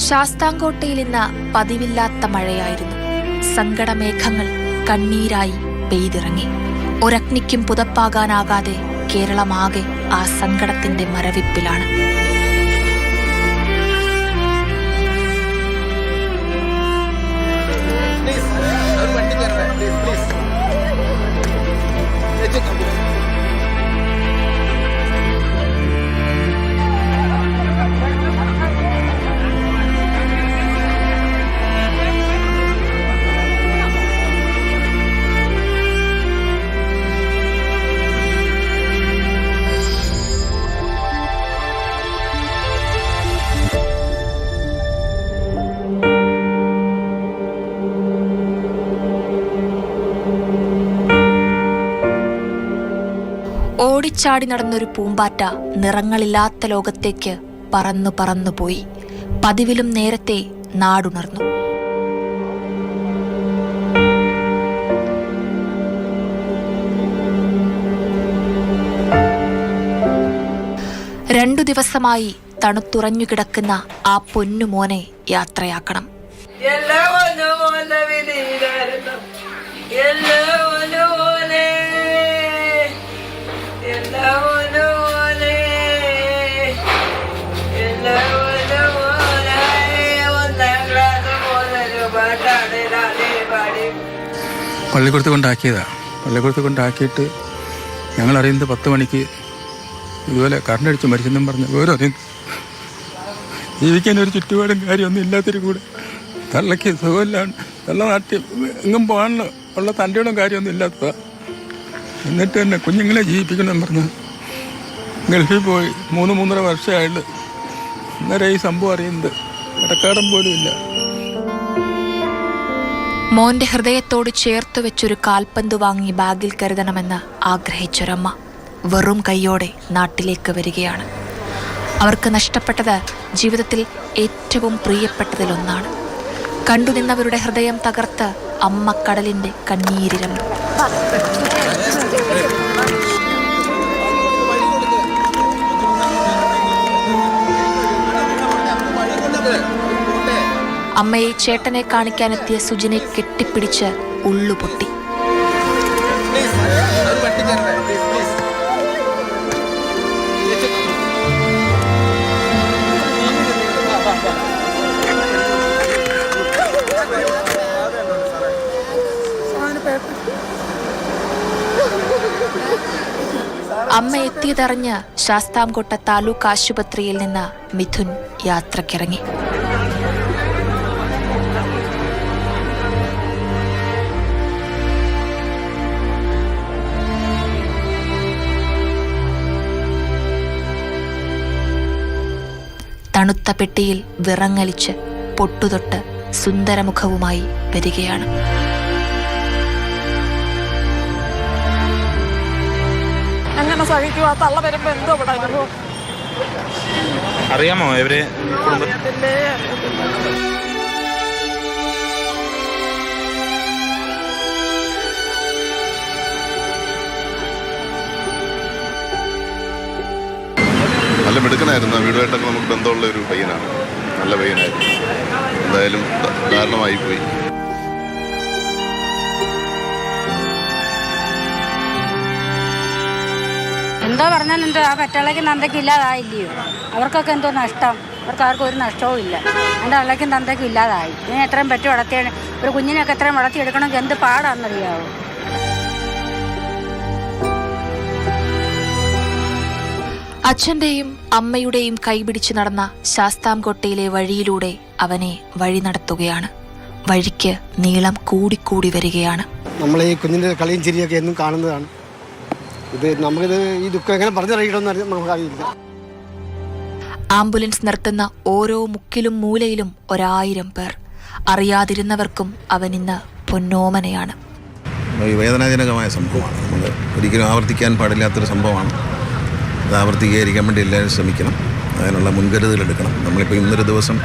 ശാസ്താംകോട്ടയിൽ ഇന്ന് പതിവില്ലാത്ത മഴയായിരുന്നു. സങ്കടമേഘങ്ങൾ കണ്ണീരായി പെയ്തിറങ്ങി. ഒരഗ്നിക്കും പുതപ്പാകാനാകാതെ കേരളമാകെ ആ സങ്കടത്തിന്റെ മരവിപ്പിലാണ്. ഓടിച്ചാടി നടന്നൊരു പൂമ്പാറ്റ നിറങ്ങളില്ലാത്ത ലോകത്തേക്ക് പറന്നു പറന്നുപോയി. പതിവിലും നേരത്തെ നാടുണർന്നു. രണ്ടു ദിവസമായി തണുത്തുറഞ്ഞു കിടക്കുന്ന ആ പൊന്നുമോനെ യാത്രയാക്കണം. പള്ളിക്കൂടത്ത് കൊണ്ടാക്കിയിട്ട് ഞങ്ങൾ അറിയുന്നത് 10 മണിക്ക് ഇതുപോലെ കറണ്ടടിച്ച് മരിച്ചെന്നും പറഞ്ഞ് ഓരോ ജീവിക്കാൻ ഒരു ചുറ്റുപാടും കാര്യമൊന്നും ഇല്ലാത്തൊരു കൂടെ തള്ളയ്ക്ക് സുഖമില്ലാണ്. തള്ള നാട്ടിൽ എങ്ങും പോകാനുള്ള ഉള്ള തൻ്റെയോടും കാര്യമൊന്നും ഇല്ലാത്തതാണ്. എന്നിട്ട് തന്നെ കുഞ്ഞുങ്ങളെ ജീവിപ്പിക്കണമെന്ന് പറഞ്ഞ് ഗൾഫിൽ പോയി 3-3.5 വർഷമായിട്ട് അന്നേരം ഈ സംഭവം അറിയുന്നത് ഇടക്കാടം പോലും ഇല്ല. മോന്റെ ഹൃദയത്തോട് ചേർത്തു വെച്ചൊരു കാൽപന്ത് വാങ്ങി ബാഗിൽ കരുതണമെന്ന് ആഗ്രഹിച്ചൊരമ്മ വെറും കൈയോടെ നാട്ടിലേക്ക് വരികയാണ്. അവർക്ക് നഷ്ടപ്പെട്ടത് ജീവിതത്തിൽ ഏറ്റവും പ്രിയപ്പെട്ടതിലൊന്നാണ്. കണ്ടുനിന്നവരുടെ ഹൃദയം തകർത്ത് അമ്മ കടലിന്റെ കണ്ണീരിരമ്പ്. അമ്മയെ ചേട്ടനെ കാണിക്കാനെത്തിയ സുജിനെ കെട്ടിപ്പിടിച്ച് ഉള്ളുപൊട്ടി. അമ്മ എത്തിയതറിഞ്ഞ് ശാസ്താംകോട്ട താലൂക്ക് ആശുപത്രിയിൽ നിന്ന് മിഥുൻ യാത്രക്കിറങ്ങി. തണുത്ത പെട്ടിയിൽ വിറങ്ങലിച്ച് പൊട്ടുതൊട്ട് സുന്ദരമുഖവുമായി വരികയാണ്. അങ്ങനെ സഹിക്കുക. തള്ള വരുമ്പോ എന്തോ അറിയാമോ ഇവരെ? നല്ല മിടുക്കനായിരുന്നു. വീടുമായിട്ടൊക്കെ നമുക്ക് ബന്ധമുള്ള ഒരു പയ്യനാണ്. നല്ല പയ്യനായിരുന്നു. എന്തായാലും ദാരുണമായി പോയി. എന്തോ പറഞ്ഞാൽ എന്തോ ആ പറ്റാളയ്ക്കും തന്തയ്ക്കും ഇല്ലാതായില്ലയോ? അവർക്കൊക്കെ എന്തോ നഷ്ടം? അവർക്ക് ആർക്കും ഒരു നഷ്ടവും ഇല്ല. എൻ്റെ അള്ളയ്ക്കും തന്തയ്ക്കും ഇല്ലാതായി. ഇനി എത്രയും പറ്റി വളർത്തിയ ഒരു കുഞ്ഞിനൊക്കെ എത്രയും വളർത്തിയെടുക്കണമെങ്കിൽ എന്ത് പാടാണെന്നറിയാവോ? അച്ഛന്റെയും അമ്മയുടെയും കൈപിടിച്ചു നടന്ന ശാസ്താംകോട്ടയിലെ വഴിയിലൂടെ അവനെ വഴി നടത്തുകയാണ്. വഴിക്ക് നീളം കൂടിക്കൂടി വരികയാണ്. നമ്മൾ ഈ കുഞ്ഞിന്റെ കളിയും ചിരിയൊക്കെ എന്നും കാണുന്നതാണ്. നമുക്കിത് ഈ ദുഃഖം എങ്ങനെ പറഞ്ഞറിയിക്കണമെന്ന് നമുക്കറിയില്ല. ആംബുലൻസ് നിർത്തുന്ന ഓരോ മുക്കിലും മൂലയിലും 1000 പേർ. അറിയാതിരുന്നവർക്കും അവനിന്ന് പൊന്നോമനയാണ്. വേദനാജനകമായ സംഭവമാണ്. നമ്മൾ ഒരിക്കലും ആവർത്തിക്കാൻ പാടില്ലാത്തൊരു സംഭവമാണ്. അത് ആവർത്തിക്കാതിരിക്കാൻ വേണ്ടി എല്ലാവരും ശ്രമിക്കണം. അതിനുള്ള മുൻകരുതലെടുക്കണം. നമ്മളിപ്പോൾ ഇന്നൊരു ദിവസം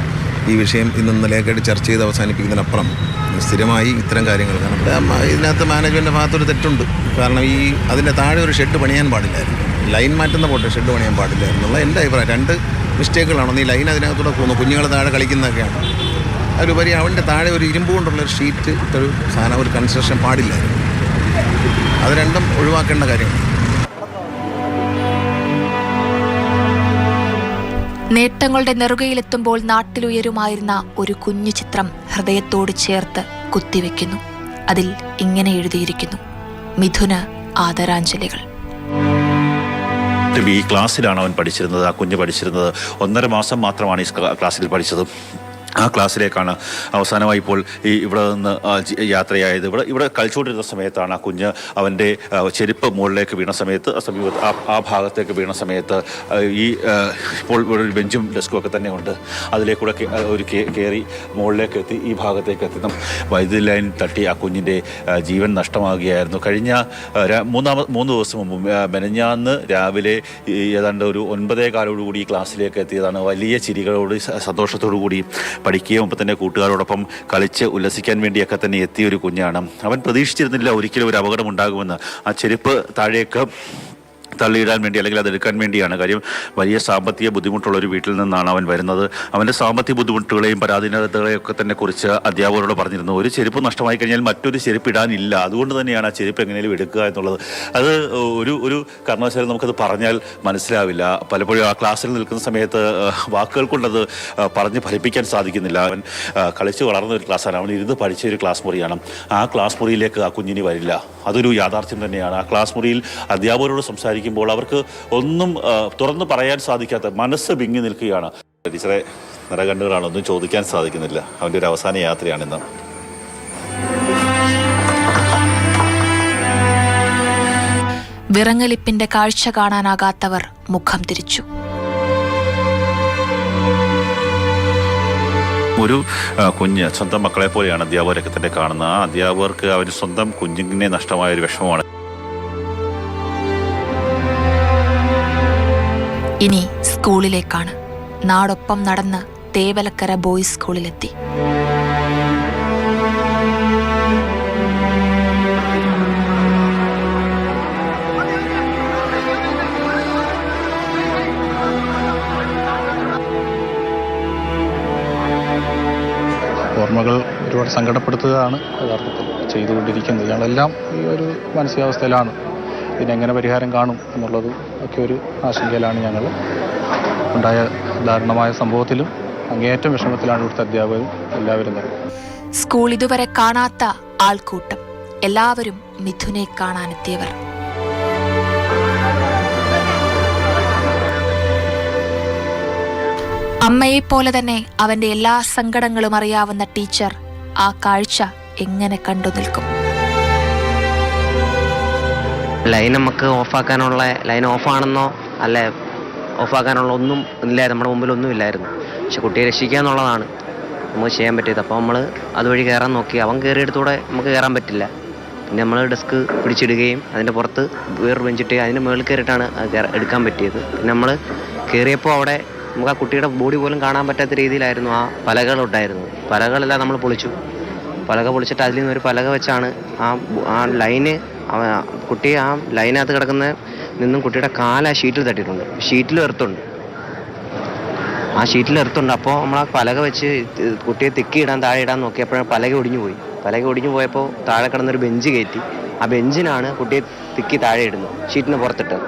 ഈ വിഷയം ഇന്നലെയൊക്കെയായിട്ട് ചർച്ച ചെയ്ത് അവസാനിപ്പിക്കുന്നതിനപ്പുറം സ്ഥിരമായി ഇത്തരം കാര്യങ്ങൾ, കാരണം ഇതിനകത്ത് മാനേജ്മെൻറ്റിൻ്റെ ഭാഗത്തൊരു തെറ്റുണ്ട്. കാരണം അതിൻ്റെ താഴെ ഒരു ഷെഡ് പണിയാൻ പാടില്ലായിരുന്നു. ലൈൻ മാറ്റുന്ന പോട്ടെ, ഷെഡ് പണിയാൻ പാടില്ലായിരുന്നുള്ള എൻ്റെ അഭിപ്രായം. 2 മിസ്റ്റേക്കുകളാണോ, നീ ലൈൻ അതിനകത്തൂടെ പോകുന്നു, കുഞ്ഞുങ്ങൾ താഴെ കളിക്കുന്നതൊക്കെയാണ്. അതിലുപരി അവൻ്റെ താഴെ ഒരു ഇരുമ്പ് കൊണ്ടുള്ളൊരു ഷീറ്റ് ഒരു സാധനം, ഒരു കൺസ്ട്രക്ഷൻ പാടില്ലായിരുന്നു. അത് രണ്ടും ഒഴിവാക്കേണ്ട കാര്യമാണ്. നേട്ടങ്ങളുടെ നെറുകയിലെത്തുമ്പോൾ നാട്ടിലുയരുമായിരുന്ന ഒരു കുഞ്ഞു ചിത്രം ഹൃദയത്തോട് ചേർത്ത് കുത്തിവെക്കുന്നു. അതിൽ ഇങ്ങനെ എഴുതിയിരിക്കുന്നു: മിഥുന് ആദരാഞ്ജലികൾ. ഈ ക്ലാസ്സിലാണ് അവൻ പഠിച്ചിരുന്നത്. ആ കുഞ്ഞ് പഠിച്ചിരുന്നത് 1.5 മാസം മാത്രമാണ് ഈ ക്ലാസ്സിൽ പഠിച്ചത്. ആ ക്ലാസ്സിലേക്കാണ് അവസാനമായി ഇപ്പോൾ ഈ ഇവിടെ നിന്ന് യാത്രയായത്. ഇവിടെ കളിച്ചുകൊണ്ടിരുന്ന സമയത്താണ് ആ കുഞ്ഞ് അവൻ്റെ ചെരുപ്പ് മുകളിലേക്ക് വീണ സമയത്ത് സമീപത്ത് ആ ഭാഗത്തേക്ക് വീണ സമയത്ത് ഈ ഇപ്പോൾ ഇവിടെ ഒരു ബെഞ്ചും ഡെസ്കും ഒക്കെ തന്നെ ഉണ്ട്. അതിലേക്കൂടെ ഒരു കയറി മുകളിലേക്ക് എത്തി ഈ ഭാഗത്തേക്ക് എത്തി വൈദ്യുതി ലൈൻ തട്ടി ആ കുഞ്ഞിൻ്റെ ജീവൻ നഷ്ടമാകുകയായിരുന്നു. കഴിഞ്ഞ 3 ദിവസം മുമ്പ് മെനഞ്ഞാന്ന് രാവിലെ ഏതാണ്ട് ഒരു 9:15 ഈ ക്ലാസ്സിലേക്ക് എത്തിയതാണ്. വലിയ ചിരികളോട് സന്തോഷത്തോടു കൂടി പഠിക്കുകയും ഒപ്പം തന്നെ കൂട്ടുകാരോടൊപ്പം കളിച്ച് ഉല്ലസിക്കാൻ വേണ്ടിയൊക്കെ തന്നെ എത്തിയ ഒരു കുഞ്ഞാണ്. അവൻ പ്രതീക്ഷിച്ചിരുന്നില്ല ഒരിക്കലും ഒരു അപകടം ഉണ്ടാകുമെന്ന്. ആ ചെരുപ്പ് താഴേക്ക് തള്ളിയിടാൻ വേണ്ടി അല്ലെങ്കിൽ അതെടുക്കാൻ വേണ്ടിയാണ്. കാര്യം വലിയ സാമ്പത്തിക ബുദ്ധിമുട്ടുള്ള ഒരു വീട്ടിൽ നിന്നാണ് അവൻ വരുന്നത്. അവൻ്റെ സാമ്പത്തിക ബുദ്ധിമുട്ടുകളെയും പരാധീനതകളെയും ഒക്കെ തന്നെ കുറിച്ച് അധ്യാപകരോട് പറഞ്ഞിരുന്നു. ഒരു ചെരുപ്പ് നഷ്ടമായി കഴിഞ്ഞാൽ മറ്റൊരു ചെരുപ്പ് ഇടാനില്ല, അതുകൊണ്ട് തന്നെയാണ് ആ ചെരുപ്പ് എങ്ങനെയും എടുക്കുക എന്നുള്ളത്. അത് ഒരു കാരണവശാലും നമുക്കത് പറഞ്ഞാൽ മനസ്സിലാവില്ല. പലപ്പോഴും ആ ക്ലാസ്സിൽ നിൽക്കുന്ന സമയത്ത് വാക്കുകൾ കൊണ്ടത് പറഞ്ഞ് ഫലിപ്പിക്കാൻ സാധിക്കുന്നില്ല. അവൻ കളിച്ച് വളർന്ന ഒരു ക്ലാസ്സാണ്, അവൻ ഇരുന്ന് പഠിച്ച ഒരു ക്ലാസ് മുറിയാണ്. ആ ക്ലാസ് മുറിയിലേക്ക് ആ കുഞ്ഞിനി വരില്ല. അതൊരു യാഥാർത്ഥ്യം തന്നെയാണ്. ആ ക്ലാസ് മുറിയിൽ അധ്യാപകരോട് സംസാരിക്കുമ്പോൾ അവർക്ക് ഒന്നും തുറന്നു പറയാൻ സാധിക്കാത്ത മനസ്സ് വിങ്ങി നിൽക്കുകയാണ്. ടീച്ചറെ നിറകണ്ണുകളാണ്, ഒന്നും ചോദിക്കാൻ സാധിക്കുന്നില്ല. അവൻ്റെ ഒരു അവസാന യാത്രയാണിന്ന്. വിറങ്ങലിപ്പിന്റെ കാഴ്ച കാണാനാകാത്തവർ മുഖം തിരിച്ചു. ഒരു കുഞ്ഞ് സ്വന്തം മക്കളെ പോലെയാണ് അധ്യാപകരൊക്കെ തന്നെ കാണുന്നത്. ആ അധ്യാപകർക്ക് അവർ സ്വന്തം കുഞ്ഞിനെ നഷ്ടമായ ഒരു വിഷമമാണ്. ഇനി സ്കൂളിലേക്കാണ്. നാടൊപ്പം നടന്ന് തേവലക്കര ബോയ്സ് സ്കൂളിലെത്തി. ഓർമ്മകൾ ഒരുപാട് സങ്കടപ്പെടുത്തുകയാണ് യഥാർത്ഥത്തിൽ ചെയ്തുകൊണ്ടിരിക്കുന്നത്. ഞങ്ങളെല്ലാം ഈ ഒരു മാനസികാവസ്ഥയിലാണ്. ഇതിനെങ്ങനെ പരിഹാരം കാണും എന്നുള്ളത് ഒക്കെ ഒരു ആശങ്കയിലാണ് ഞങ്ങൾ. ഉണ്ടായ ദാരുണമായ സംഭവത്തിലും അങ്ങേയറ്റം വിഷമത്തിലാണ് ഇവിടുത്തെ അധ്യാപകരും എല്ലാവരും തന്നെ. സ്കൂൾ ഇതുവരെ കാണാത്ത ആൾക്കൂട്ടം, എല്ലാവരും മിഥുനെ കാണാനെത്തിയവർ. അമ്മയെപ്പോലെ തന്നെ അവന്റെ എല്ലാ സങ്കടങ്ങളും അറിയാവുന്ന ടീച്ചർ ആ കാഴ്ച എങ്ങനെ കണ്ടു നിൽക്കും? ലൈൻ നമുക്ക് ഓഫാക്കാനുള്ള, ലൈൻ ഓഫാണെന്നോ അല്ലെ ഓഫാക്കാനുള്ള ഒന്നും ഇല്ല, നമ്മുടെ മുമ്പിലൊന്നും ഇല്ലായിരുന്നു. പക്ഷെ കുട്ടിയെ രക്ഷിക്കുക എന്നുള്ളതാണ് നമുക്ക് ചെയ്യാൻ പറ്റിയത്. അപ്പോൾ നമ്മൾ അതുവഴി കയറാൻ നോക്കി. അവൻ കയറിയെടുത്തൂടെ നമുക്ക് കയറാൻ പറ്റില്ല. പിന്നെ നമ്മൾ ഡെസ്ക് പിടിച്ചിടുകയും അതിൻ്റെ പുറത്ത് വേറൊരു ബെഞ്ചിട്ട് അതിൻ്റെ മുകളിൽ കയറിയിട്ടാണ് എടുക്കാൻ പറ്റിയത്. പിന്നെ നമ്മൾ കയറിയപ്പോൾ അവിടെ നമുക്ക് ആ കുട്ടിയുടെ ബോഡി പോലും കാണാൻ പറ്റാത്ത രീതിയിലായിരുന്നു ആ പലകളുണ്ടായിരുന്നത്. പലകളെല്ലാം നമ്മൾ പൊളിച്ചു. പലക പൊളിച്ചിട്ട് അതിൽ നിന്നൊരു പലക വെച്ചാണ് ആ ലൈന്, കുട്ടി ആ ലൈനകത്ത് കിടക്കുന്ന നിന്നും കുട്ടിയുടെ കാല ഷീറ്റിൽ തട്ടിയിട്ടുണ്ട്. ഷീറ്റിൽ എർത്തുണ്ട്. ആ ഷീറ്റിൽ എർത്തുണ്ട്. അപ്പോൾ നമ്മൾ ആ പലക വെച്ച് കുട്ടിയെ തിക്കിയിടാൻ താഴെ ഇടാൻ നോക്കിയപ്പോഴാണ് പലക ഒടിഞ്ഞു പോയി. പലക ഒടിഞ്ഞു പോയപ്പോൾ താഴെ കിടന്നൊരു ബെഞ്ച് കയറ്റി ആ ബെഞ്ചിനാണ് കുട്ടിയെ തിക്കി താഴെ ഇടുന്നത്, ഷീറ്റിന് പുറത്തിട്ട്.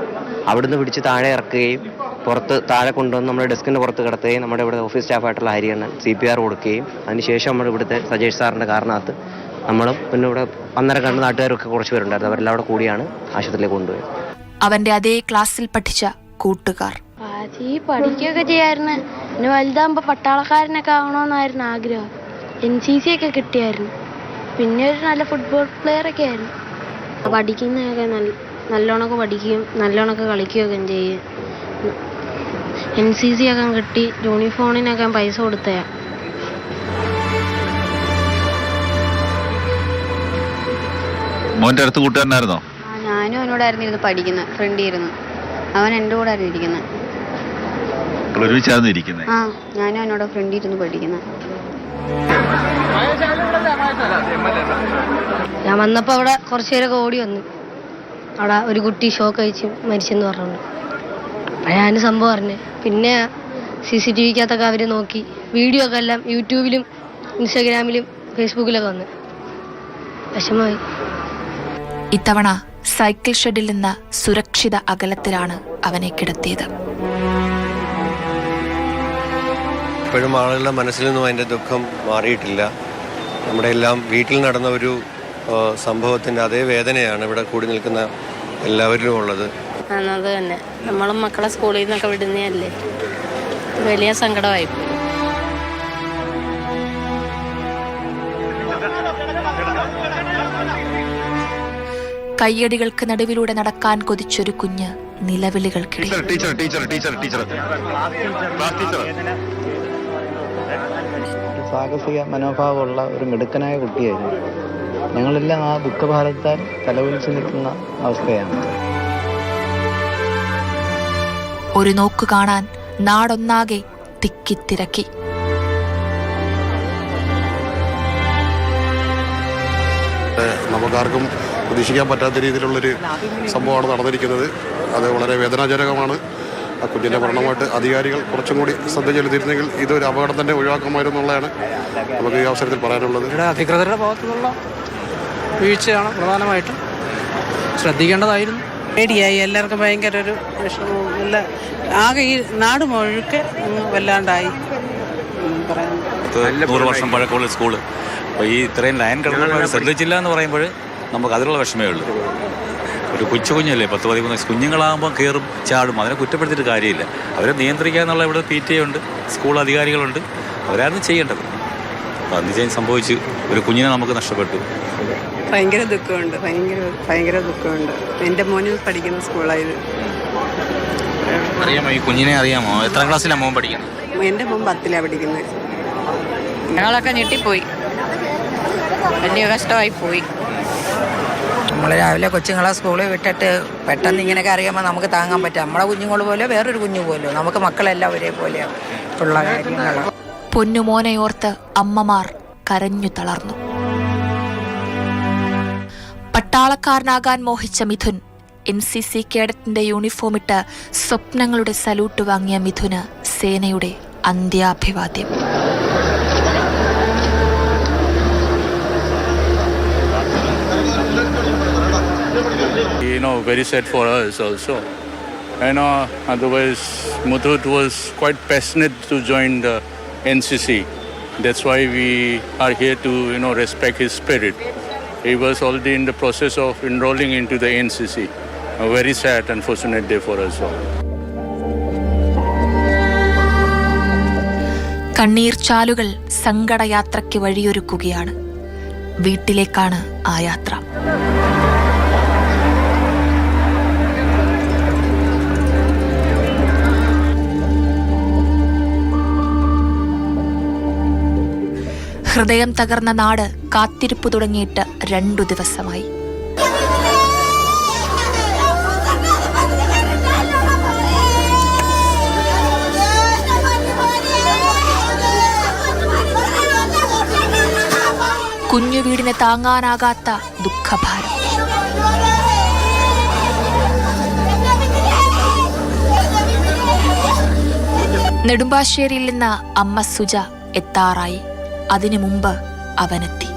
അവിടുന്ന് പിടിച്ച് താഴെ ഇറക്കുകയും പുറത്ത് താഴെ കൊണ്ടുവന്ന് നമ്മുടെ ഡെസ്കിൻ്റെ പുറത്ത് കിടത്തുകയും നമ്മുടെ ഇവിടെ ഓഫീസ് സ്റ്റാഫായിട്ടുള്ള ഹരിയണ്ണൻ CPR കൊടുക്കുകയും അതിനുശേഷം നമ്മൾ ഇവിടുത്തെ സജേഷ് സാറിൻ്റെ കാരണത്ത് നമ്മളും പിന്നെ ഇവിടെ 1.5 കണ്ട് നാട്ടുകാരൊക്കെ കുറച്ച് പേരുണ്ടായിരുന്നു. അവരെല്ലാം അവിടെ കൂടിയാണ് ആശുപത്രിയിലേക്ക് കൊണ്ടുപോയത്. അവന്റെ അതേ ക്ലാസ്സിൽ പഠിച്ച കൂട്ടുകാർ പഠിക്കുകയൊക്കെ ചെയ്യായിരുന്നു. പിന്നെ വലുതാകുമ്പോൾ പട്ടാളക്കാരനൊക്കെ ആവണമെന്നായിരുന്നു ആഗ്രഹം. NCC ഒക്കെ കിട്ടിയായിരുന്നു. പിന്നെ ഒരു നല്ല ഫുട്ബോൾ പ്ലെയറൊക്കെ ആയിരുന്നു. പഠിക്കുന്നതൊക്കെ നല്ലോണമൊക്കെ പഠിക്കുകയും നല്ലോണമൊക്കെ കളിക്കുകയൊക്കെ ചെയ്യും. NCC ഒക്കെ കിട്ടി. യൂണിഫോമിനൊക്കെ പൈസ കൊടുത്തയാ. മോൻ്റെ അടുത്ത് കൂട്ടുകാരനായിരുന്നോ? ഞാനും അവനോടായിരുന്നു ഇരുന്ന് പഠിക്കുന്നത്. ഫ്രണ്ടിയിരുന്നു. അവൻ എൻ്റെ കൂടെ ആയിരുന്നു ഇരിക്കുന്നത്. ഒരുമിച്ചായിരുന്നു ഇരിക്കുന്നത്? ആ, ഞാനും അവനോട് ഫ്രണ്ടിരുന്ന് പഠിക്കുന്നത്. ഞാൻ വന്നപ്പോൾ അവിടെ കുറച്ചു പേരൊക്കെ ഓടി വന്നു. അവിടെ ഒരു കുട്ടി ഷോക്ക് കഴിച്ച് മരിച്ചെന്ന് പറഞ്ഞുകൊണ്ട്. അപ്പോൾ ഞാൻ സംഭവം പറഞ്ഞു. പിന്നെ CCTVക്കകത്തൊക്കെ അവർ നോക്കി വീഡിയോ ഒക്കെ എല്ലാം യൂട്യൂബിലും ഇൻസ്റ്റാഗ്രാമിലും ഫേസ്ബുക്കിലൊക്കെ വന്ന് വിഷമമായി. ഇത്തവണ സൈക്കിൾ ഷെഡിൽ നിന്ന് സുരക്ഷിത അകലത്തിലാണ് അവനെ കിടത്തിയത്. ഇപ്പോഴും ആളുകളുടെ മനസ്സിൽ നിന്നും അതിൻ്റെ ദുഃഖം മാറിയിട്ടില്ല. നമ്മുടെ എല്ലാം വീട്ടിൽ നടന്ന ഒരു സംഭവത്തിൻ്റെ അതേ വേദനയാണ് ഇവിടെ കൂടി നിൽക്കുന്ന എല്ലാവരിലും ഉള്ളത്. അത് തന്നെ, നമ്മളും മക്കളെ സ്കൂളിൽ നിന്നൊക്കെ വിടുന്നതല്ലേ, വലിയ സങ്കടമായിപ്പോയി. കയ്യടികൾക്ക് നടുവിലൂടെ നടക്കാൻ കൊതിച്ചൊരു കുഞ്ഞ് നിലവിളികൾക്കിടയിൽ സാഹസിക മനോഭാവമുള്ള ഒരു മിടുക്കനായ കുട്ടിയായിരുന്നു. ഞങ്ങളെല്ലാം ആ ദുഃഖഭാരത്താൽ തലകുലിച്ച് നിൽക്കുന്ന അവസ്ഥയാണ്. ഒരു നോക്കു കാണാൻ നാടൊന്നാകെ തിക്കിത്തിരക്കി. നമുക്കാർക്കും പ്രതീക്ഷിക്കാൻ പറ്റാത്ത രീതിയിലുള്ളൊരു സംഭവമാണ് നടന്നിരിക്കുന്നത്. അത് വളരെ വേദനാജനകമാണ്. ആ കുഞ്ഞിൻ്റെ മരണമായിട്ട് അധികാരികൾ കുറച്ചും കൂടി ശ്രദ്ധ ചെലുത്തിയിരുന്നെങ്കിൽ ഇതൊരു അപകടം തന്നെ ഒഴിവാക്കാമായിരുന്നു എന്നുള്ളതാണ് നമുക്ക് ഈ അവസരത്തിൽ പറയാനുള്ളത്. അധികൃതരുടെ ഭാഗത്തുനിന്നുള്ള വീഴ്ചയാണ് പ്രധാനമായിട്ടും ശ്രദ്ധിക്കേണ്ടതായിരുന്നു. പേടിയായി, എല്ലാവർക്കും ഭയങ്കര ഒരു വിഷമവും ഇല്ല. ആകെ ഈ നാട് മുഴുക്കെ വല്ലാണ്ടായി. 100 വർഷം പഴക്കമുള്ള സ്കൂള്, അപ്പോൾ ഈ ഇത്രയും ലൈൻ കിടന്നപ്പോൾ ശ്രദ്ധിച്ചില്ല എന്ന് പറയുമ്പോൾ നമുക്ക് അതിലുള്ള വിഷമേ ഉള്ളൂ. ഒരു കുഞ്ഞല്ലേ, 10-13 കുഞ്ഞുങ്ങളാകുമ്പോൾ കയറും ചാടും, അതിനെ കുറ്റപ്പെടുത്തിയിട്ട് കാര്യമില്ല. അവരെ നിയന്ത്രിക്കാന്നുള്ള ഇവിടെ PTA ഉണ്ട്, സ്കൂൾ അധികാരികളുണ്ട്, അവരായിരുന്നു ചെയ്യേണ്ടത്. അപ്പോൾ അന്ന് സംഭവിച്ച് ഒരു കുഞ്ഞിനെ നമുക്ക് നഷ്ടപ്പെട്ടു. ഭയങ്കര ദുഃഖമുണ്ട്, ഭയങ്കര ദുഃഖമുണ്ട്. എൻ്റെ മോന് പഠിക്കുന്ന സ്കൂളായത്. അറിയാമോ ഈ കുഞ്ഞിനെ? അറിയാമോ എത്ര ക്ലാസ്സിലാണ് മോൻ പഠിക്കുന്നത്? എൻ്റെ മോൻ 10ലാണ് പഠിക്കുന്നത്. ഞങ്ങളൊക്കെ ഞെട്ടിപ്പോയി, വലിയ കഷ്ടമായി പോയി. നമ്മൾ രാവിലെ കൊച്ചുങ്ങളെ സ്കൂളിൽ വിട്ടിട്ട് പെട്ടെന്ന് ഇങ്ങനെയൊക്കെ അറിയുമ്പോൾ നമുക്ക് താങ്ങാൻ പറ്റും. നമ്മളെ കുഞ്ഞുങ്ങൾ പോലെ വേറൊരു കുഞ്ഞു പോലോ, നമുക്ക് മക്കളെല്ലാം ഒരേപോലെ ഉള്ള കാര്യങ്ങൾ. പൊന്നുമോനെയോർത്ത് അമ്മമാർ കരഞ്ഞു തളർന്നു. പട്ടാളക്കാരനാകാൻ മോഹിച്ച മിഥുൻ NCC കേഡറ്റിന്റെ യൂണിഫോമിട്ട് സ്വപ്നങ്ങളുടെ സല്യൂട്ട് വാങ്ങിയ മിഥുന് സേനയുടെ അന്ത്യാഭിവാദ്യം. Very sad for us also. Otherwise, Mudhut was quite passionate to join the NCC. That's why we are here to, respect his spirit. He was already in the process of enrolling into the NCC. A very sad, unfortunate day for us all. കണ്ണീർ ചാലുകൾ സങ്കടയാത്രയ്ക്ക് വഴിയൊരുക്കുകയാണ്. വീട്ടിലേക്കാണ് ആ യാത്ര. ഹൃദയം തകർന്ന നാട് കാത്തിരിപ്പ് തുടങ്ങിയിട്ട് 2 ദിവസമായി. കുഞ്ഞു വീടിനെ താങ്ങാനാകാത്ത ദുഃഖഭാരം. നെടുമ്പാശ്ശേരിയിൽ നിന്ന് അമ്മ സുജ എത്താറായി. അതിനു മുമ്പ് അവനെത്തി.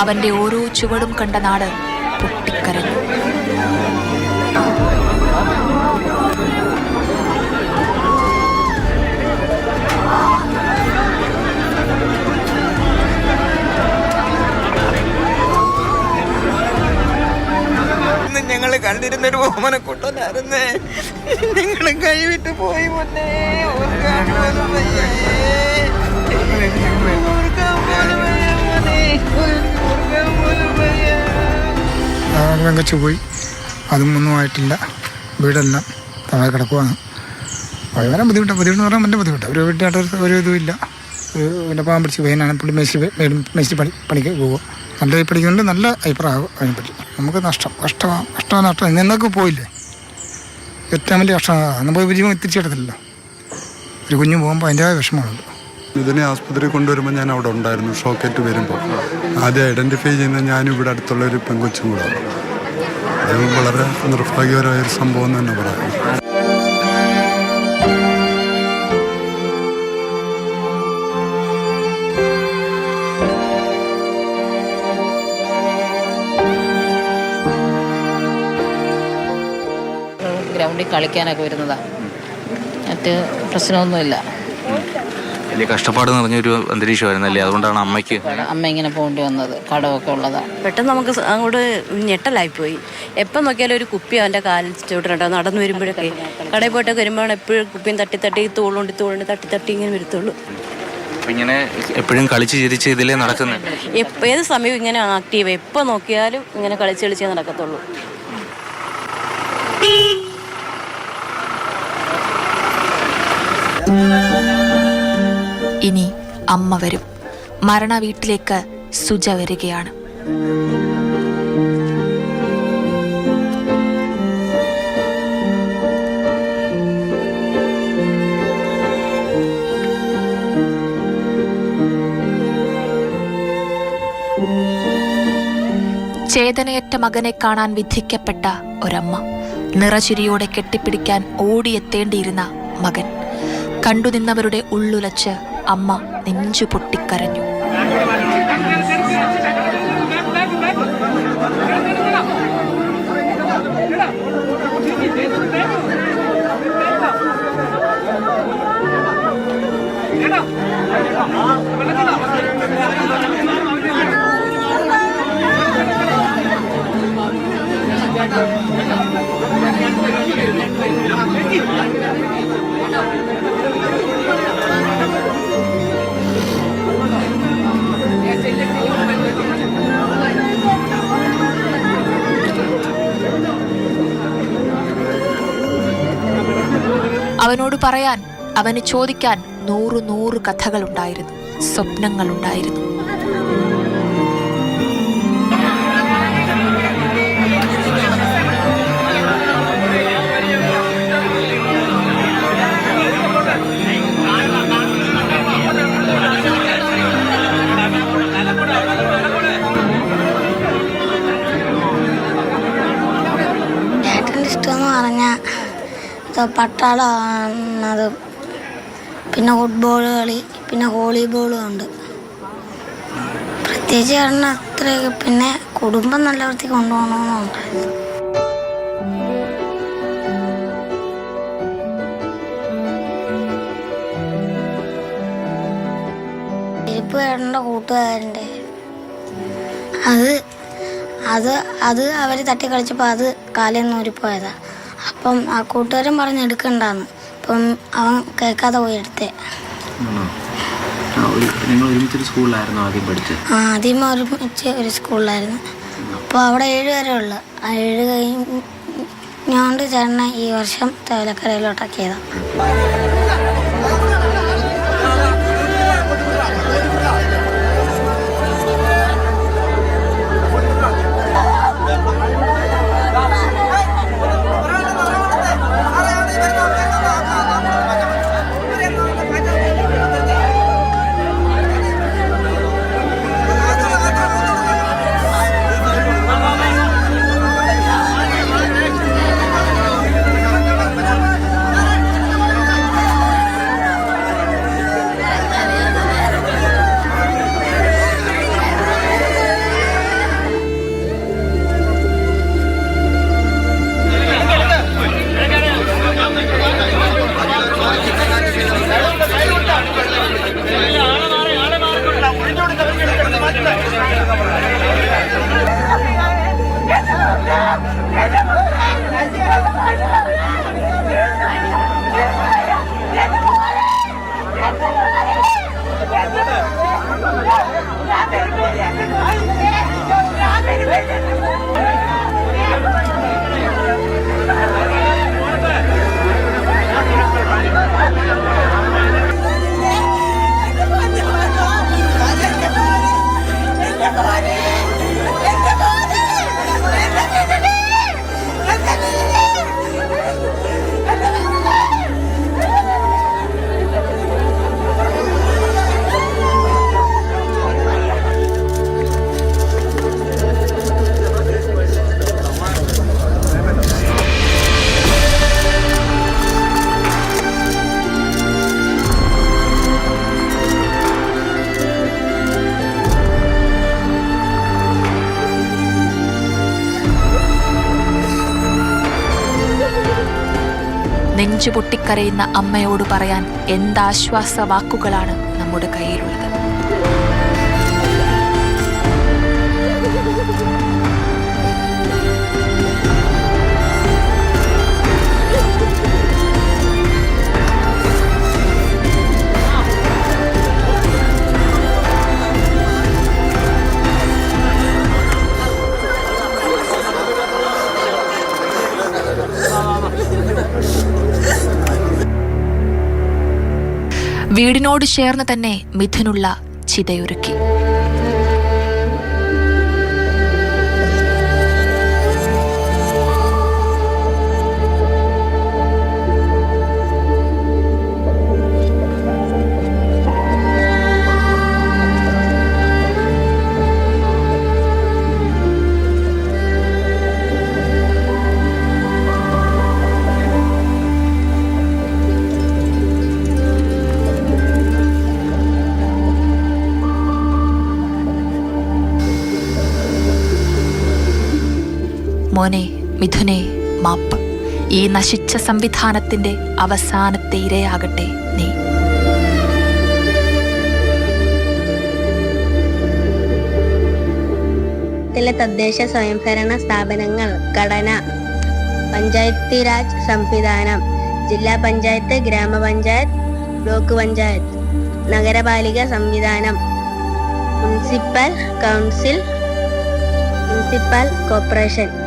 അവന്റെ ഓരോ ചുവടും കണ്ട നാട് പൊട്ടിക്കരഞ്ഞു. ഇന്ന് ഞങ്ങൾ കണ്ടിരുന്നൊരു ഓമനക്കുട്ടനായിരുന്നേ. നിങ്ങൾ കൈവിട്ട് പോയി മുന്നേ. ഓർക്കാൻ പോലും വയ്യ. വെങ്കച്ചു പോയി, അതും ഒന്നും ആയിട്ടില്ല. വീടെല്ലാം താഴെ കിടക്കുവാണ്. വളരെ ബുദ്ധിമുട്ടാണ്. ബുദ്ധിമുട്ടെന്ന് പറഞ്ഞാൽ എൻ്റെ ബുദ്ധിമുട്ട്. ഒരു വീട്ടിനായിട്ട് ഒരു ഇതും ഇല്ല. പിന്നെ പാവം പിടിച്ച് പയ്യനാണ്. പുള്ളി മേസ്ത്രി പണിക്ക് പോകുക. നല്ല പഠിക്കുന്നുണ്ട്. നല്ല അഭിപ്രായം അതിനെപ്പറ്റി. നമുക്ക് നഷ്ടം നിന്നൊക്കെ പോയില്ലേ, ഏറ്റവും വലിയ കഷ്ടമാണ്. അന്ന് പോയി ജീവൻ തിരിച്ചെടുത്തില്ലല്ലോ. ഒരു കുഞ്ഞു പോകുമ്പോൾ അതിൻ്റെതായ വിഷമമുണ്ട്. ഇതിനെ ആസ്പത്രി കൊണ്ടുവരുമ്പോൾ ഞാൻ അവിടെ ഉണ്ടായിരുന്നു. ഷോക്കേറ്റ് വരുമ്പോൾ ആദ്യം ഐഡൻറ്റിഫൈ ചെയ്യുന്ന ഞാനും ഇവിടെ അടുത്തുള്ള ഒരു പെങ്കൊച്ചും കൂടെ. അത് വളരെ നിർഭാഗ്യകരമായൊരു സംഭവം എന്ന് തന്നെ പറയാം. ഗ്രൗണ്ടിൽ കളിക്കാനൊക്കെ വരുന്നതാണ്. മറ്റ് പ്രശ്നമൊന്നുമില്ല. വലിയ കഷ്ടപ്പാട് നിറഞ്ഞൊരു അന്തരീക്ഷമായിരുന്നല്ലേ, അതുകൊണ്ടാണ് അമ്മ ഇങ്ങനെ പോകേണ്ടി വന്നത്. കടമൊക്കെ ഉള്ളതാണ്. പെട്ടെന്ന് നമുക്ക് അങ്ങോട്ട് ഞെട്ടലായിപ്പോയി. എപ്പം നോക്കിയാലും ഒരു കുപ്പി അവൻ്റെ കാലിൽ ചവിട്ടിട്ടുണ്ടാവും. നടന്നു വരുമ്പോഴൊക്കെ കടയിൽ പോയിട്ടൊക്കെ വരുമ്പോഴാണ് എപ്പോഴും കുപ്പിയും തട്ടി തോളുകൊണ്ട് തട്ടി ഇങ്ങനെ വരുത്തുള്ളൂ. ഇങ്ങനെ എപ്പോഴും കളിച്ച് ചിരിച്ച് ഇതിലേ നടക്കുന്നത്. ഏത് സമയവും ഇങ്ങനെ ആക്റ്റീവ്, എപ്പോൾ നോക്കിയാലും ഇങ്ങനെ കളിച്ചേ നടക്കത്തുള്ളൂ. ഇനി അമ്മ വരും. മരണ വീട്ടിലേക്ക് സുജ വരികയാണ്. ചേതനയറ്റ മകനെ കാണാൻ വിധിക്കപ്പെട്ട ഒരമ്മ. നിറചിരിയോടെ കെട്ടിപ്പിടിക്കാൻ ഓടിയെത്തേണ്ടിയിരുന്ന മകൻ. കണ്ടുനിന്നവരുടെ ഉള്ളുലച്ച് അമ്മ നെഞ്ചു പൊട്ടിക്കരഞ്ഞു. അവനോട് പറയാൻ, അവന് ചോദിക്കാൻ 100 കഥകളുണ്ടായിരുന്നു, സ്വപ്നങ്ങളുണ്ടായിരുന്നു. ചേട്ടൻ്റെ ഇഷ്ടമെന്ന് പറഞ്ഞാൽ പട്ടാളമാണത്. പിന്നെ ഫുട്ബോൾ കളി, പിന്നെ വോളിബോളും ഉണ്ട്. പ്രത്യേകിച്ച് ചേട്ടന് അത്രയൊക്കെ. പിന്നെ കുടുംബം നല്ല വൃത്തി കൊണ്ടുപോകണമെന്നുണ്ട്. ഇരിപ്പ് ചേട്ടൻ്റെ കൂട്ടുകാരൻ്റെ അത് അവർ തട്ടി കളിച്ചപ്പോൾ അത് കാലിൽ നിന്ന് ഊരിപ്പോയതാണ്. അപ്പം ആ കൂട്ടുകാരൻ പറഞ്ഞെടുക്കണ്ടെന്ന്. അപ്പം അവൻ കേൾക്കാതെ പോയി എടുത്തേ. ആദ്യം ഒരുമിച്ച് ഒരു സ്കൂളിലായിരുന്നു. അപ്പോൾ അവിടെ 7 വരെ ഉള്ളു. ആ 7 കഴിഞ്ഞോണ്ട് ചേട്ടനെ ഈ വർഷം തേവലക്കരയിലോട്ടാക്കിയതാണ്. നെഞ്ചു പൊട്ടിക്കരയുന്ന അമ്മയോട് പറയാൻ എന്താശ്വാസ വാക്കുകളാണ് നമ്മുടെ കയ്യിലുള്ളത്. വീടിനോട് ചേർന്ന് തന്നെ മിഥുനുള്ള ചിതയൊരുക്കി. മോനെ മിഥുനെ, മാപ്പ്. ഈ നശിച്ച സംവിധാനത്തിന്റെ അവസാനത്തെ ഇരയാകട്ടെ നീ. തദ്ദേശ സ്വയംഭരണ സ്ഥാപനങ്ങൾ, ഘടന, പഞ്ചായത്തി രാജ് സംവിധാനം, ജില്ലാ പഞ്ചായത്ത്, ഗ്രാമപഞ്ചായത്ത്, ബ്ലോക്ക് പഞ്ചായത്ത്, നഗരപാലിക സംവിധാനം, മുനിസിപ്പൽ കൗൺസിൽ, മുനിസിപ്പൽ കോർപ്പറേഷൻ.